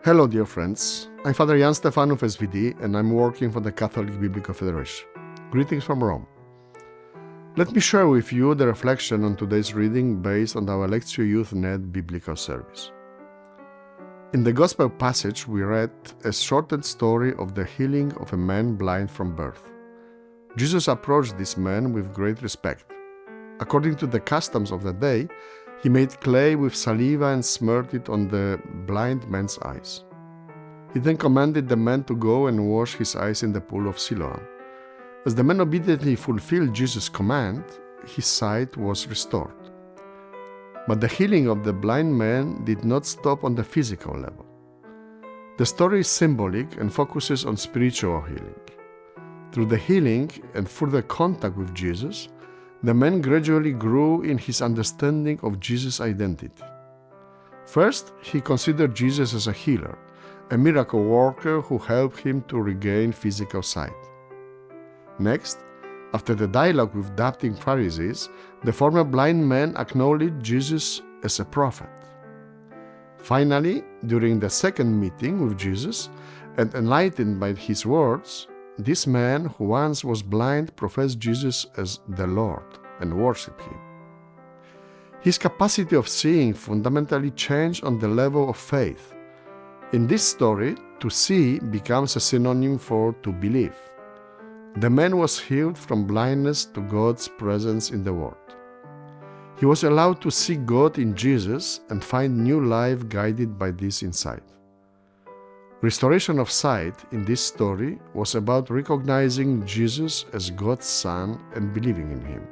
Hello, dear friends. I'm Father Stefanow of SVD, and I'm working for the Catholic Biblical Federation. Greetings from Rome. Let me share with you the reflection on today's reading based on our Lectio Youth Net biblical service. In the Gospel passage, we read a shortened story of the healing of a man blind from birth. Jesus approached this man with great respect. According to the customs of the day, he made clay with saliva and smeared it on the blind man's eyes. He then commanded the man to go and wash his eyes in the pool of Siloam. As the man obediently fulfilled Jesus' command, his sight was restored. But the healing of the blind man did not stop on the physical level. The story is symbolic and focuses on spiritual healing. Through the healing and further contact with Jesus, the man gradually grew in his understanding of Jesus' identity. First, he considered Jesus as a healer, a miracle worker who helped him to regain physical sight. Next, after the dialogue with doubting Pharisees, the former blind man acknowledged Jesus as a prophet. Finally, during the second meeting with Jesus, and enlightened by his words, this man who once was blind professed Jesus as the Lord and worshipped him. His capacity of seeing fundamentally changed on the level of faith. In this story, to see becomes a synonym for to believe. The man was healed from blindness to God's presence in the world. He was allowed to see God in Jesus and find new life guided by this insight. Restoration of sight in this story was about recognizing Jesus as God's Son and believing in Him.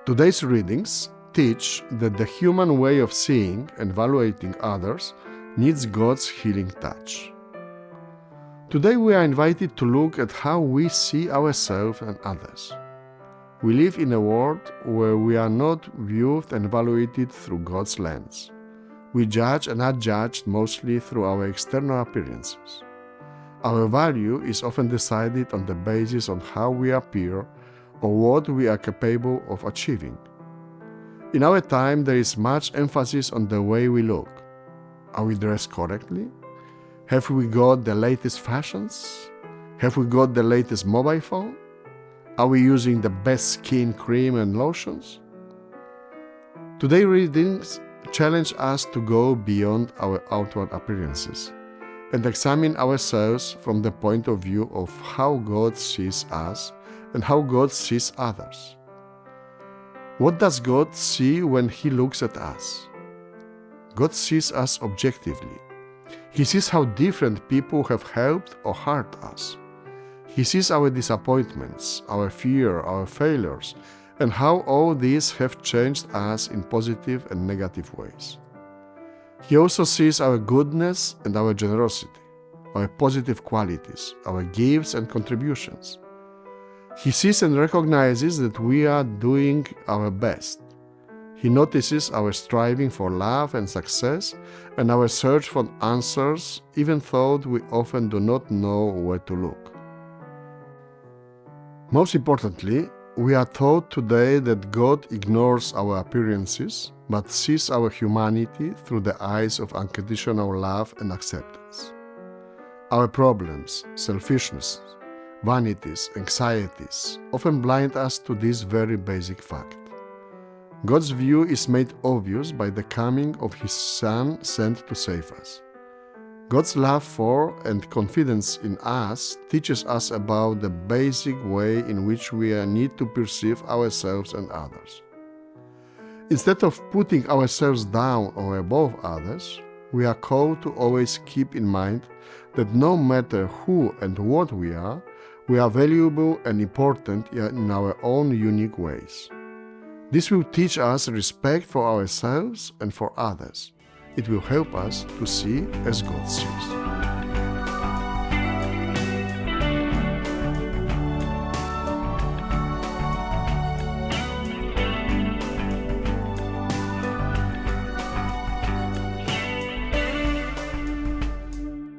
Today's readings teach that the human way of seeing and evaluating others needs God's healing touch. Today we are invited to look at how we see ourselves and others. We live in a world where we are not viewed and evaluated through God's lens. We judge and are judged mostly through our external appearances. Our value is often decided on the basis on how we appear or what we are capable of achieving. In our time, there is much emphasis on the way we look. Are we dressed correctly? Have we got the latest fashions? Have we got the latest mobile phone? Are we using the best skin cream and lotions? Today's readings challenge us to go beyond our outward appearances and examine ourselves from the point of view of how God sees us and how God sees others. What does God see when He looks at us? God sees us objectively. He sees how different people have helped or hurt us. He sees our disappointments, our fear, our failures, and how all these have changed us in positive and negative ways. He also sees our goodness and our generosity, our positive qualities, our gifts and contributions. He sees and recognizes that we are doing our best. He notices our striving for love and success and our search for answers, even though we often do not know where to look. Most importantly, we are taught today that God ignores our appearances, but sees our humanity through the eyes of unconditional love and acceptance. Our problems, selfishness, vanities, anxieties often blind us to this very basic fact. God's view is made obvious by the coming of His Son sent to save us. God's love for and confidence in us teaches us about the basic way in which we need to perceive ourselves and others. Instead of putting ourselves down or above others, we are called to always keep in mind that no matter who and what we are valuable and important in our own unique ways. This will teach us respect for ourselves and for others. It will help us to see as God sees.